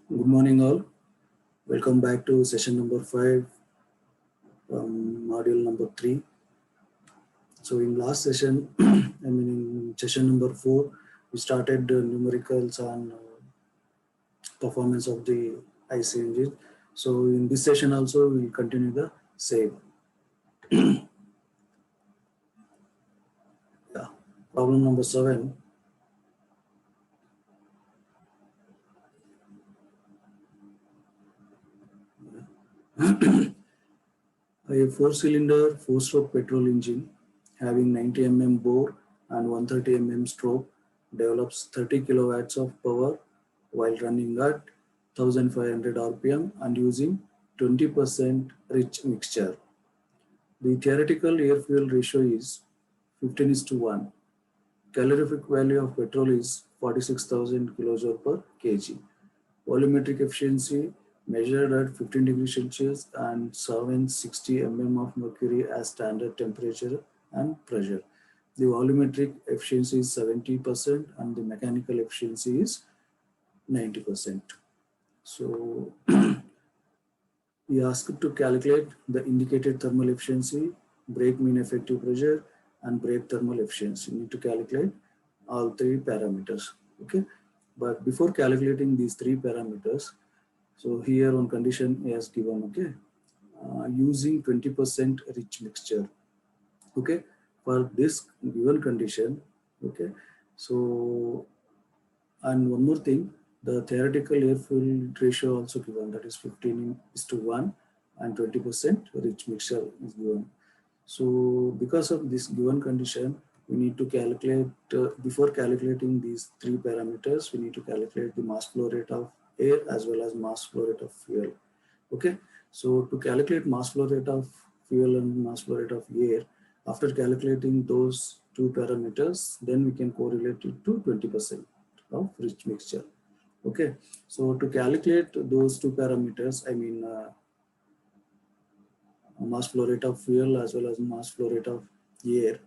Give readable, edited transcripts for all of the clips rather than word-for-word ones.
Good morning, all. Welcome back to session number 5 from module number 3. So, in last session, in session number 4, we started numericals on performance of the IC engine. So, in this session also, we will continue the same. Yeah. Problem number 7. A 4-cylinder, 4-stroke petrol engine having 90 mm bore and 130 mm stroke develops 30 kilowatts of power while running at 1500 rpm and using 20% rich mixture. The theoretical air-fuel ratio is 15:1. Calorific value of petrol is 46,000 kilojoule per kg. Volumetric efficiency measured at 15 degrees Celsius and 760 mm of mercury as standard temperature and pressure. The volumetric efficiency is 70% and the mechanical efficiency is 90%. So we asked to calculate the indicated thermal efficiency, brake mean effective pressure, and brake thermal efficiency. You need to calculate all three parameters. Okay, but before calculating these three parameters, so here one condition is given. Okay, using 20% rich mixture. Okay, for this given condition. Okay, so and one more thing, the theoretical air-fuel ratio also given, that is 15:1 and 20% rich mixture is given. So because of this given condition, we need to calculate, before calculating these three parameters, we need to calculate the mass flow rate of air as well as mass flow rate of fuel. Okay, so to calculate mass flow rate of fuel and mass flow rate of air, after calculating those two parameters, then we can correlate it to 20% of rich mixture. Okay, so to calculate those two parameters, mass flow rate of fuel as well as mass flow rate of air,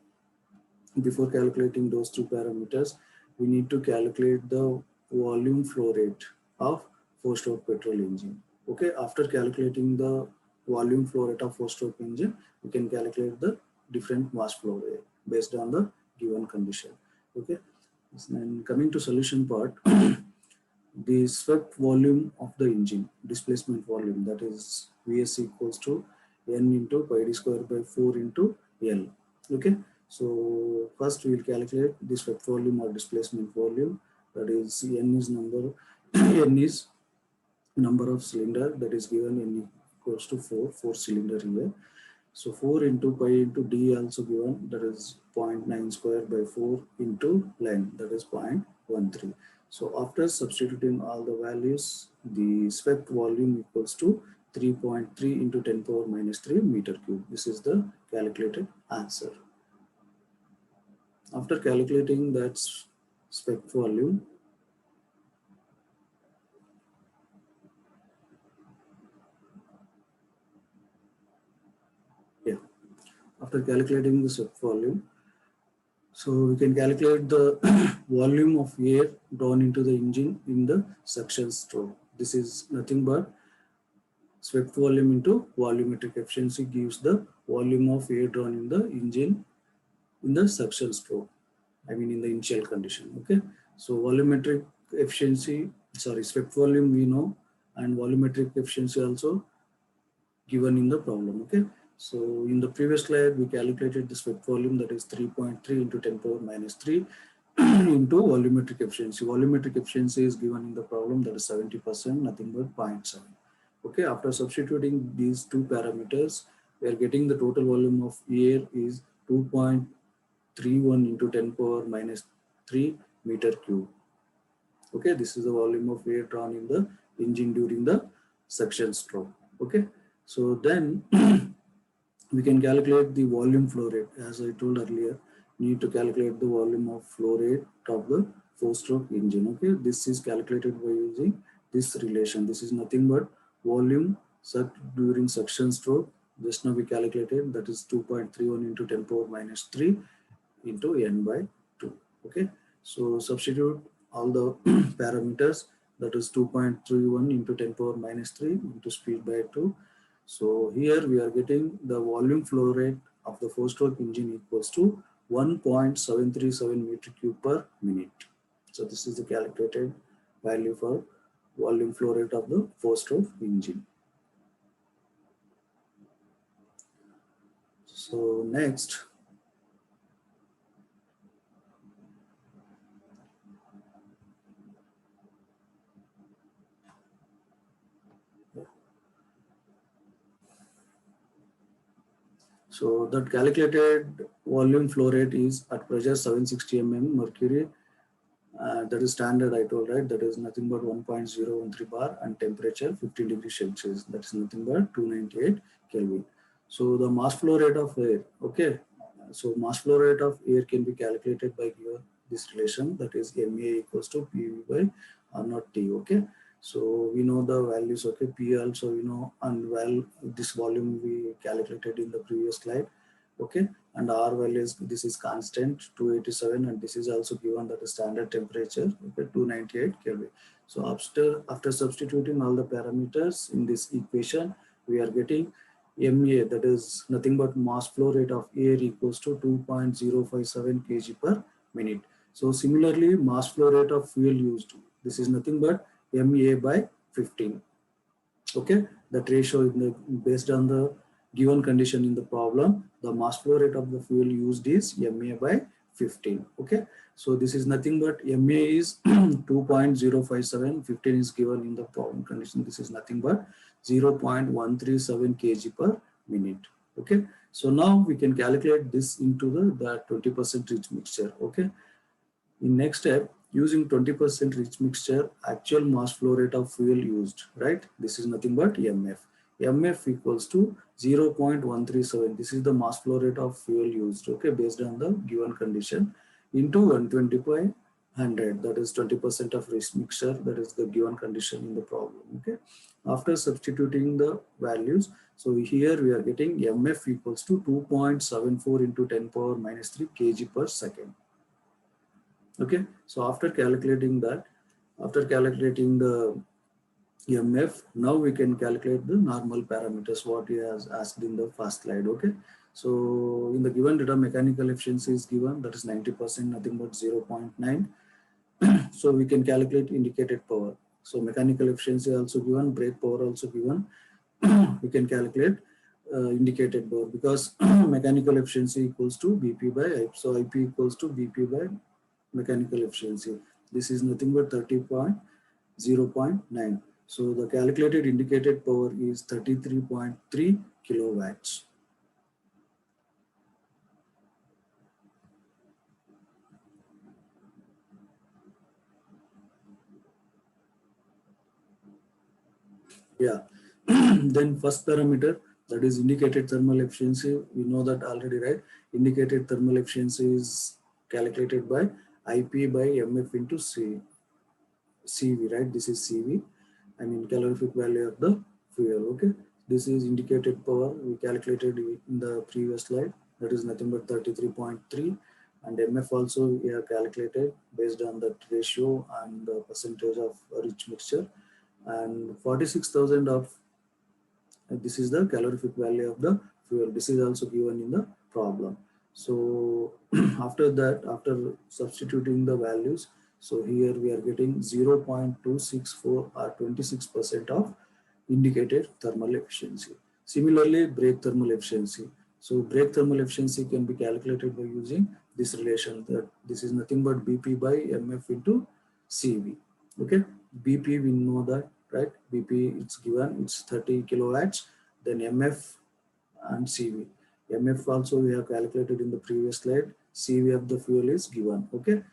before calculating those two parameters, we need to calculate the volume flow rate of 4-stroke petrol engine. Okay, after calculating the volume flow rate of 4-stroke engine, we can calculate the different mass flow rate based on the given condition. Okay, and coming to solution part, the swept volume of the engine, displacement volume, that is Vs equals to N into pi d square by 4 into L. Okay, so first we will calculate the swept volume or displacement volume, that is N is number N is number of cylinder, that is given N equals to 4 cylinder here. So 4 into pi into d also given, that is 0.9 square by 4 into length, that is 0.13. So after substituting all the values, the swept volume equals to 3.3 into 10 power minus 3 meter cube. This is the calculated answer. After calculating that swept volume, after calculating the swept volume, so we can calculate the volume of air drawn into the engine in the suction stroke. This is nothing but swept volume into volumetric efficiency gives the volume of air drawn in the engine in the suction stroke. In the initial condition. Okay, so volumetric efficiency, swept volume we know, and volumetric efficiency also given in the problem. Okay, so in the previous slide we calculated the swept volume, that is 3.3 into 10 power minus 3 into volumetric efficiency. Volumetric efficiency is given in the problem, that is 70%, nothing but 0.7. Okay, after substituting these two parameters, we are getting the total volume of air is 2.31 into 10 power minus 3 meter cube. Okay, this is the volume of air drawn in the engine during the suction stroke. Okay, so then we can calculate the volume flow rate. As I told earlier, we need to calculate the volume of flow rate of the 4-stroke engine. Okay, this is calculated by using this relation. This is nothing but volume sucked during suction stroke. Just now we calculated, that is 2.31 into 10 power minus 3 into N by 2. Okay, so substitute all the parameters, that is 2.31 into 10 power minus 3 into speed by 2. So here we are getting the volume flow rate of the four-stroke engine equals to 1.737 meter cube per minute. So this is the calculated value for volume flow rate of the four-stroke engine. So next, so that calculated volume flow rate is at pressure 760 mm mercury. That is standard, I told, right? That is nothing but 1.013 bar, and temperature 15 degrees Celsius. That is nothing but 298 Kelvin. So the mass flow rate of air, okay. So mass flow rate of air can be calculated by this relation, that is MA equals to PV by R naught T, okay. So we know the values, okay. P also we know, and this volume we calculated in the previous slide, okay. And R values, this is constant 287, and this is also given that the standard temperature, okay, 298 Kelvin. So after substituting all the parameters in this equation, we are getting MA, that is nothing but mass flow rate of air equals to 2.057 kg per minute. So similarly, mass flow rate of fuel used, this is nothing but MA by 15. Okay, that ratio is based on the given condition in the problem. The mass flow rate of the fuel used is MA by 15. Okay, so this is nothing but MA is 2.057, 15 is given in the problem condition. This is nothing but 0.137 kg per minute. Okay, so now we can calculate this into the 20% rich mixture. Okay, in next step, using 20% rich mixture, actual mass flow rate of fuel used, right? This is nothing but MF. MF equals to 0.137. This is the mass flow rate of fuel used, okay, based on the given condition, into 120 by 100. That is 20% of rich mixture. That is the given condition in the problem, okay. After substituting the values, so here we are getting MF equals to 2.74 into 10 power minus 3 kg per second. Okay, so after calculating that, after calculating the MF, now we can calculate the normal parameters what he has asked in the first slide. Okay, so in the given data, mechanical efficiency is given, that is 90%, nothing but 0.9. So we can calculate indicated power. So mechanical efficiency also given, brake power also given. We can calculate indicated power, because mechanical efficiency equals to BP by IP. So IP equals to BP by mechanical efficiency. This is nothing but 30.0.9. So the calculated indicated power is 33.3 kilowatts. Yeah. Then first parameter, that is indicated thermal efficiency. We know that already, right? Indicated thermal efficiency is calculated by IP by MF into CV, right? This is CV. I mean calorific value of the fuel. Okay. This is indicated power. We calculated in the previous slide. That is nothing but 33.3. And MF also we have calculated based on that ratio and the percentage of rich mixture. And 46,000 of this is the calorific value of the fuel. This is also given in the problem. So after that, after substituting the values, so here we are getting 0.264 or 26% of indicated thermal efficiency. Similarly, brake thermal efficiency. So brake thermal efficiency can be calculated by using this relation, that this is nothing but BP by MF into CV. Okay, BP we know that, right? BP it's given, it's 30 kilowatts, then MF and CV. MF also we have calculated in the previous slide. CV of the fuel is given. Okay.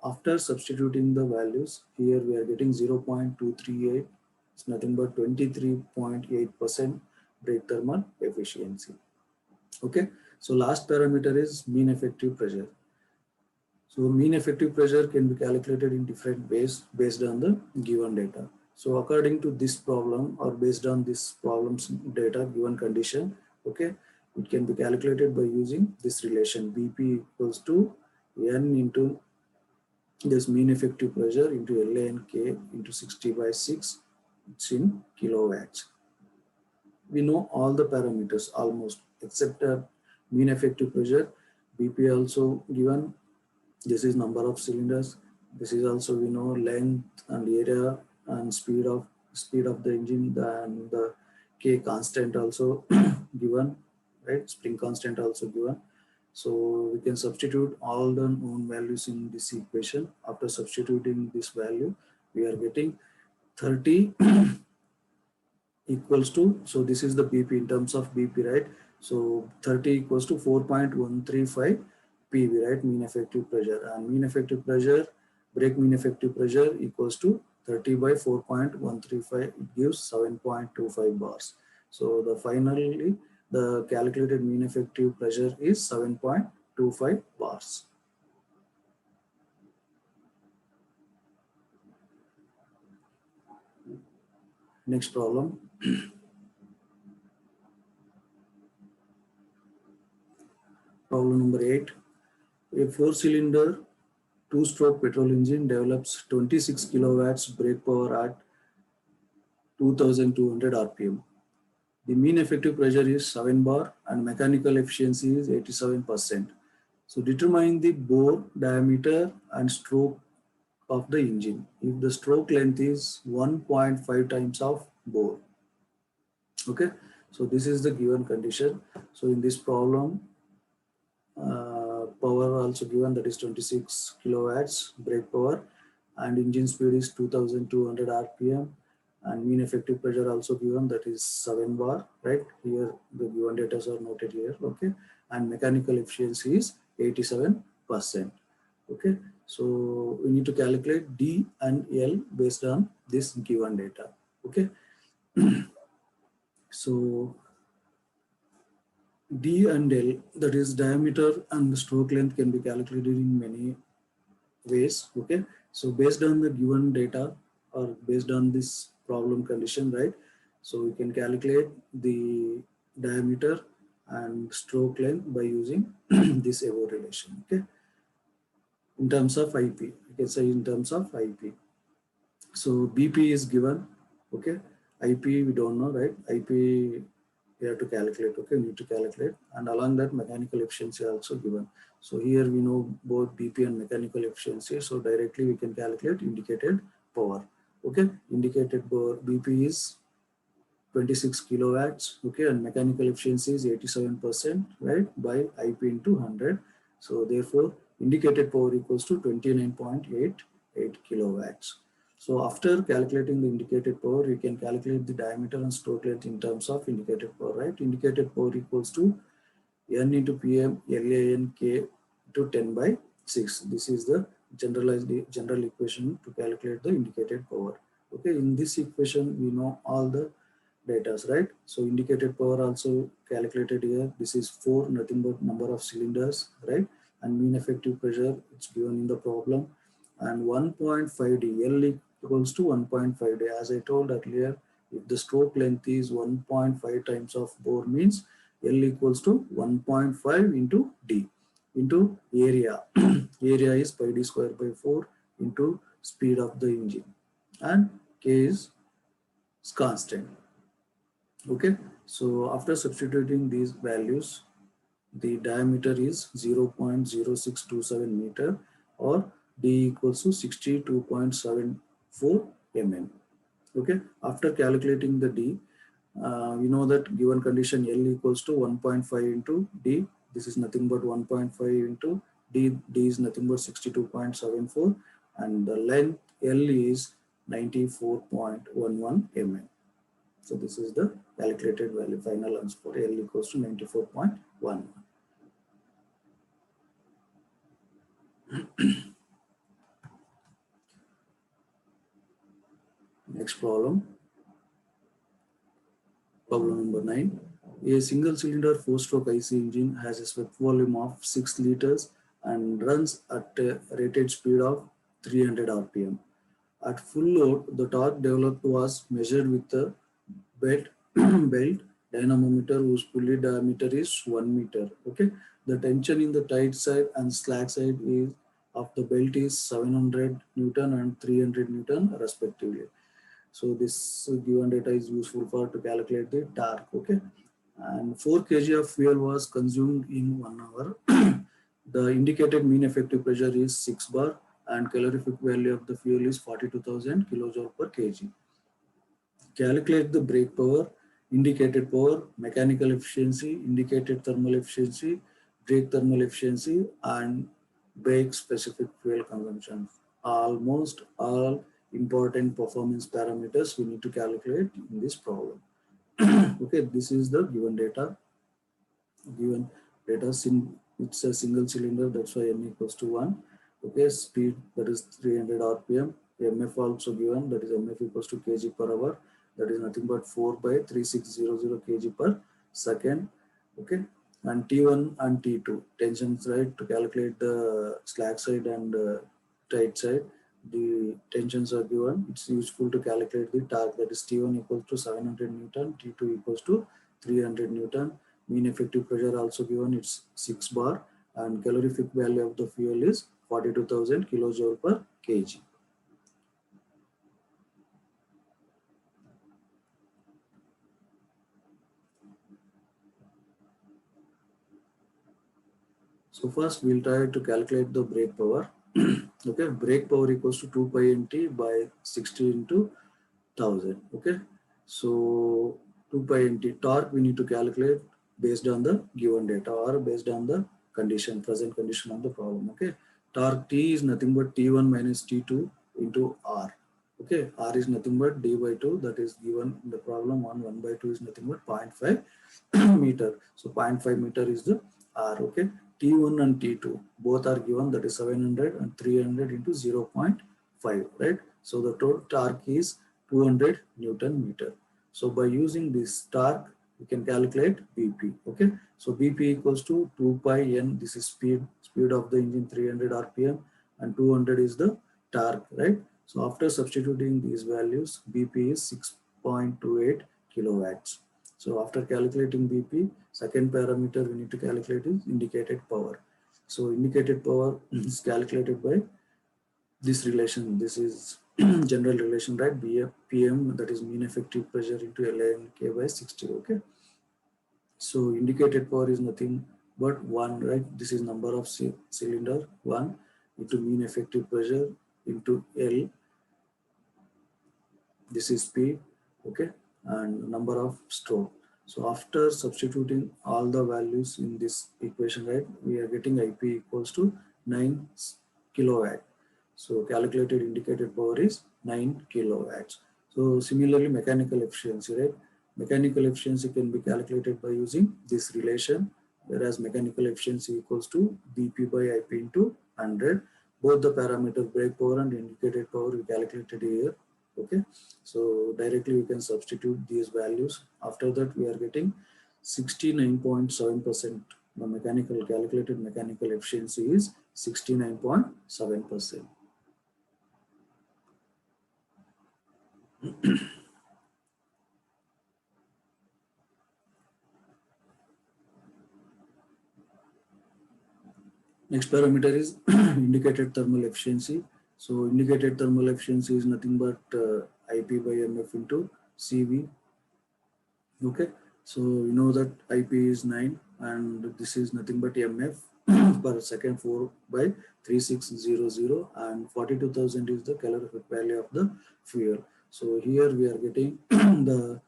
After substituting the values, here we are getting 0.238. It's nothing but 23.8% brake thermal efficiency. Okay. So last parameter is mean effective pressure. So mean effective pressure can be calculated in different ways based on the given data. So according to this problem, or based on this problem's data given condition, okay, it can be calculated by using this relation BP equals to N into this mean effective pressure into LA and K into 60/6, it's in kilowatts. We know all the parameters almost except mean effective pressure. BP also given. This is number of cylinders. This is also we know length and area and speed of the engine, and the K constant also given, right? Spring constant also given. So we can substitute all the known values in this equation. After substituting this value, we are getting 30 equals to, so this is the BP in terms of BP, right? So 30 equals to 4.135 PV, right? Mean effective pressure, and mean effective pressure, brake mean effective pressure equals to 30 by 4.135, it gives 7.25 bars. So the finally the calculated mean effective pressure is 7.25 bars. Next problem. Problem number 8. A 4-cylinder 2-stroke petrol engine develops 26 kilowatts brake power at 2200 RPM. The mean effective pressure is 7 bar and mechanical efficiency is 87%. So determine the bore diameter and stroke of the engine if the stroke length is 1.5 times of bore. Okay, so this is the given condition. So in this problem, power also given, that is 26 kilowatts brake power, and engine speed is 2200 RPM, and mean effective pressure also given, that is 7 bar, right? Here the given data are noted here, okay, and mechanical efficiency is 87%. Okay, so we need to calculate D and L based on this given data. Okay. So D and L, that is diameter and stroke length, can be calculated in many ways. Okay, so based on the given data or based on this problem condition, right? So we can calculate the diameter and stroke length by using this above relation. Okay, in terms of IP, you can say in terms of IP. So BP is given. Okay, IP we don't know, right? IP we have to calculate. Okay, we need to calculate, and along that mechanical efficiency also given. So here we know both BP and mechanical efficiency, so directly we can calculate indicated power. Okay, indicated power BP is 26 kilowatts. Okay, and mechanical efficiency is 87%, right, by IP into 100. So therefore indicated power equals to 29.88 kilowatts. So after calculating the indicated power, we can calculate the diameter and stroke length in terms of indicated power, right? Indicated power equals to N into PM LAN K to 10 by 6. This is the general equation to calculate the indicated power. Okay, in this equation we know all the data, right? So indicated power also calculated here. This is 4, nothing but number of cylinders, right? And mean effective pressure, it's given in the problem. And 1.5 D, L equals to 1.5 D. As I told earlier, if the stroke length is 1.5 times of bore, means L equals to 1.5 into D into area. Area is pi D square by 4 into speed of the engine, and K is constant. Okay, so after substituting these values, the diameter is 0.0627 meter, or D equals to 62.74 mm. Okay, after calculating the D, we know that given condition L equals to 1.5 into D. This is nothing but 1.5 into D. D is nothing but 62.74, and the length L is 94.11 mm. So this is the calculated value, final answer for L equals to 94.11. Next problem. Problem number 9. A single cylinder 4-stroke IC engine has a swept volume of 6 liters and runs at a rated speed of 300 RPM. At full load, the torque developed was measured with a belt dynamometer whose pulley diameter is 1 meter. Okay, the tension in the tight side and slack side is of the belt is 700 Newton and 300 Newton respectively. So this given data is useful for to calculate the torque. Okay, and 4 kg of fuel was consumed in 1 hour. The indicated mean effective pressure is 6 bar and calorific value of the fuel is 42,000 kilojoule per kg. Calculate the brake power, indicated power, mechanical efficiency, indicated thermal efficiency, brake thermal efficiency, and brake specific fuel consumption. Almost all important performance parameters we need to calculate in this problem. Okay, this is the given data. Given data, it's a single cylinder, that's why n equals to 1. Okay, speed, that is 300 rpm. MF also given, that is MF equals to kg per hour, that is nothing but 4 by 3600 kg per second. Okay, and T1 and T2 tensions, right, to calculate the slack side and tight side. The tensions are given. It's useful to calculate the torque, that is T1 equals to 700 Newton, T2 equals to 300 Newton. Mean effective pressure also given, it's 6 bar, and calorific value of the fuel is 42,000 kilojoule per kg. So first we'll try to calculate the brake power. Okay, brake power equals to 2 pi nt by 60 into 1000. Okay, so 2 pi nt torque we need to calculate based on the given data or based on the condition, present condition of the problem. Okay, torque T is nothing but T1 minus T2 into R. Okay, R is nothing but d by 2, that is given in the problem. 1 by 2 is nothing but 0.5 meter. So 0.5 meter is the R. Okay, T1 and T2 both are given, that is 700 and 300 into 0.5, right? So the total torque is 200 Newton meter. So by using this torque, we can calculate BP. Okay, so BP equals to 2 pi n. This is speed of the engine, 300 rpm, and 200 is the torque, right? So after substituting these values, BP is 6.28 kilowatts. So after calculating BP, second parameter we need to calculate is indicated power. So indicated power is calculated by this relation. This is general relation, right? PM, that is mean effective pressure into LNK by 60. Okay, so indicated power is nothing but 1, right? This is number of cylinder, 1 into mean effective pressure into L. This is speed. Okay, and number of stroke. So after substituting all the values in this equation, right, we are getting IP equals to 9 kilowatt. So calculated indicated power is 9 kilowatts. So similarly, mechanical efficiency, right? Mechanical efficiency can be calculated by using this relation, whereas mechanical efficiency equals to BP by IP into 100. Both the parameter brake power and indicated power we calculated here. Okay, so directly we can substitute these values. After that, we are getting 69.7%. The mechanical calculated mechanical efficiency is 69.7%. Next parameter is indicated thermal efficiency. So indicated thermal efficiency is nothing but IP by MF into CV. Okay, so you know that IP is 9 and this is nothing but MF per second, 4 by 3600, and 42,000 is the calorific value of the fuel. So here we are getting the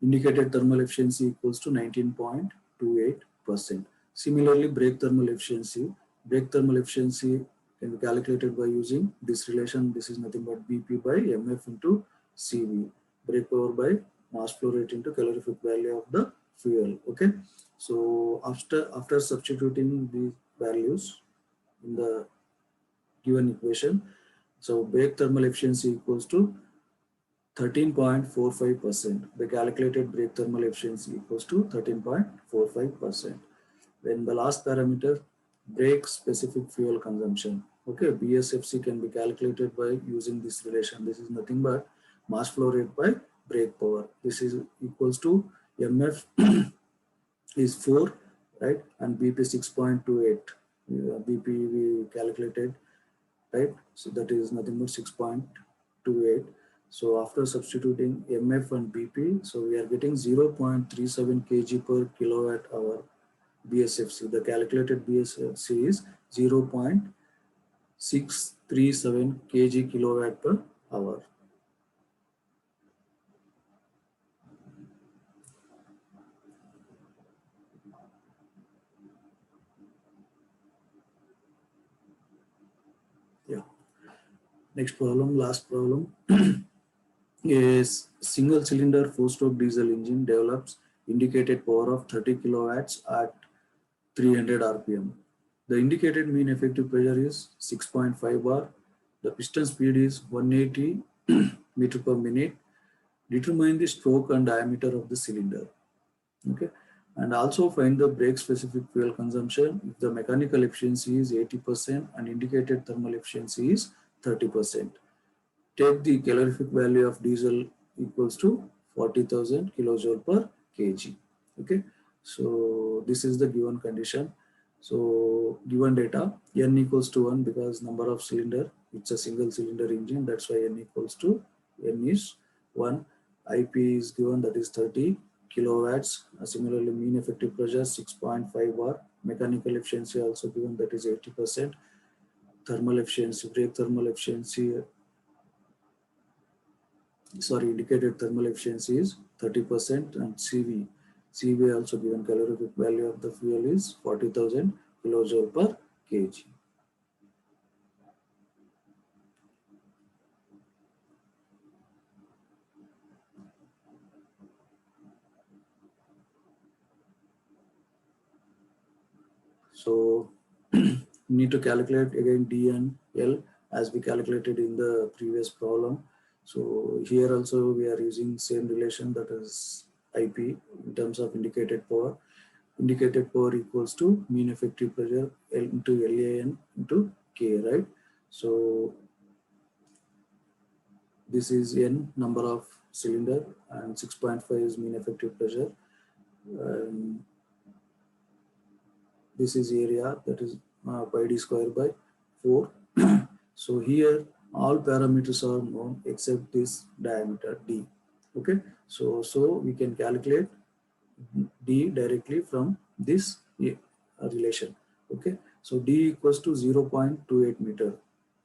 indicated thermal efficiency equals to 19.28%. Similarly, brake thermal efficiency. Brake thermal efficiency can be calculated by using this relation. This is nothing but BP by MF into CV. Brake power by mass flow rate into calorific value of the fuel. Okay. So after substituting these values in the given equation, so brake thermal efficiency equals to 13.45%. The calculated brake thermal efficiency equals to 13.45%. Then the last parameter, brake specific fuel consumption. Okay, BSFC can be calculated by using this relation. This is nothing but mass flow rate by brake power. This is equals to MF is 4, right, and BP 6.28. BP we calculated right? So that is nothing but 6.28. So after substituting MF and BP, so we are getting 0.37 kg per kilowatt hour BSFC. The calculated BSFC is 0.637 kg kilowatt per hour. Yeah. Next problem, last problem. A single cylinder 4-stroke diesel engine develops indicated power of 30 kilowatts at 300 rpm. The indicated mean effective pressure is 6.5 bar. The piston speed is 180 meter per minute. Determine the stroke and diameter of the cylinder. Okay, and also find the brake specific fuel consumption if the mechanical efficiency is 80% and indicated thermal efficiency is 30%. Take the calorific value of diesel equals to 40,000 kilojoule per kg. Okay, so this is the given condition. So given data, n equals to 1 because number of cylinder, it's a single cylinder engine, that's why n equals to n is 1. IP is given, that is 30 kilowatts. Similarly, mean effective pressure 6.5 bar. Mechanical efficiency also given, that is 80%. Thermal efficiency, brake thermal efficiency, indicated thermal efficiency is 30%, and CV also given, calorific value of the fuel is 40,000 kilojoule per kg. So need to calculate again D and L as we calculated in the previous problem. So here also we are using same relation, that is IP in terms of indicated power. Indicated power equals to mean effective pressure L into LAN into K, right? So this is N number of cylinder and 6.5 is mean effective pressure. And this is area, that is pi d square by 4. So here all parameters are known except this diameter D. Okay, so we can calculate D directly from this relation. Okay, so D equals to 0.28 meter.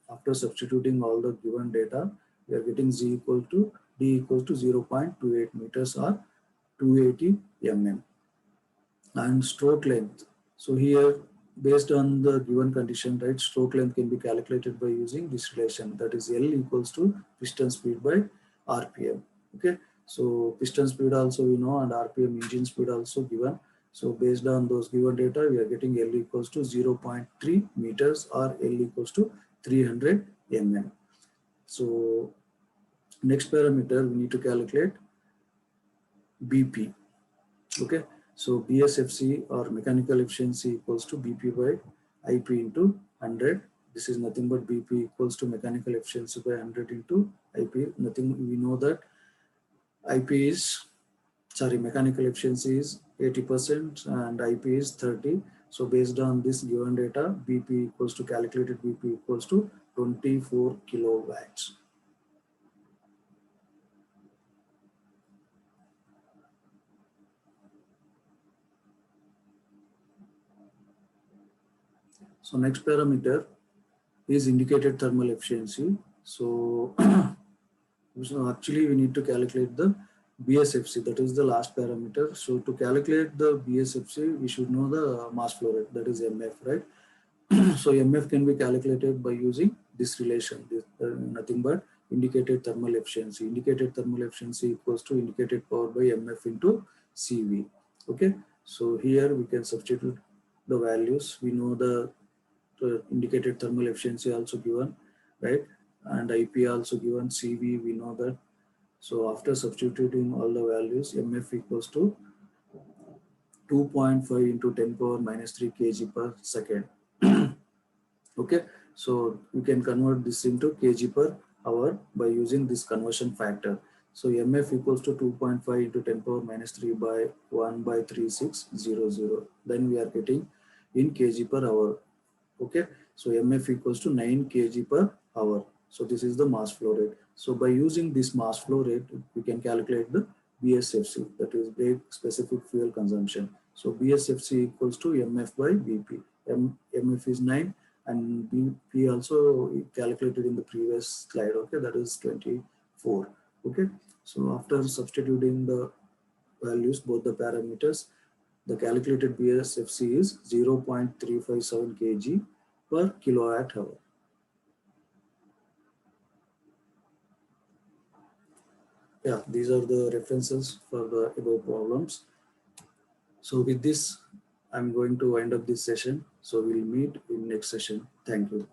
After substituting all the given data, we are getting D equals to 0.28 meters or 280 mm. And stroke length. So here, based on the given condition, right, stroke length can be calculated by using this relation, that is L equals to piston speed by RPM. Okay, so piston speed also we know, and RPM engine speed also given. So based on those given data, we are getting L equals to 0.3 meters or L equals to 300 mm. So next parameter we need to calculate BP. Okay, so BSFC or mechanical efficiency equals to BP by IP into 100. This is nothing but BP equals to mechanical efficiency by 100 into IP. Nothing, we know that mechanical efficiency is 80% and IP is 30. So based on this given data, BP equals to, calculated BP equals to 24 kilowatts. So next parameter is indicated thermal efficiency. So actually we need to calculate the BSFC, that is the last parameter. So to calculate the BSFC, we should know the mass flow rate, that is MF, right? So MF can be calculated by using this relation, nothing but indicated thermal efficiency. Indicated thermal efficiency equals to indicated power by MF into CV. Okay, so here we can substitute the values. We know the indicated thermal efficiency also given, right? And IP also given, CV we know that. So after substituting all the values, MF equals to 2.5 into 10 power minus 3 kg per second. Okay, so we can convert this into kg per hour by using this conversion factor. So MF equals to 2.5 into 10 power minus 3 by 1 by 3600. Then we are getting in kg per hour. Okay, So MF equals to 9 kg per hour. So this is the mass flow rate. So by using this mass flow rate, we can calculate the BSFC, that is brake specific fuel consumption. So BSFC equals to MF by BP. MF is 9 and BP also calculated in the previous slide, okay, that is 24. Okay, so after substituting the values, both the parameters, the calculated BSFC is 0.357 kg per kilowatt hour. Yeah, these are the references for the above problems. So with this, I'm going to wind up this session. So we'll meet in next session. Thank you.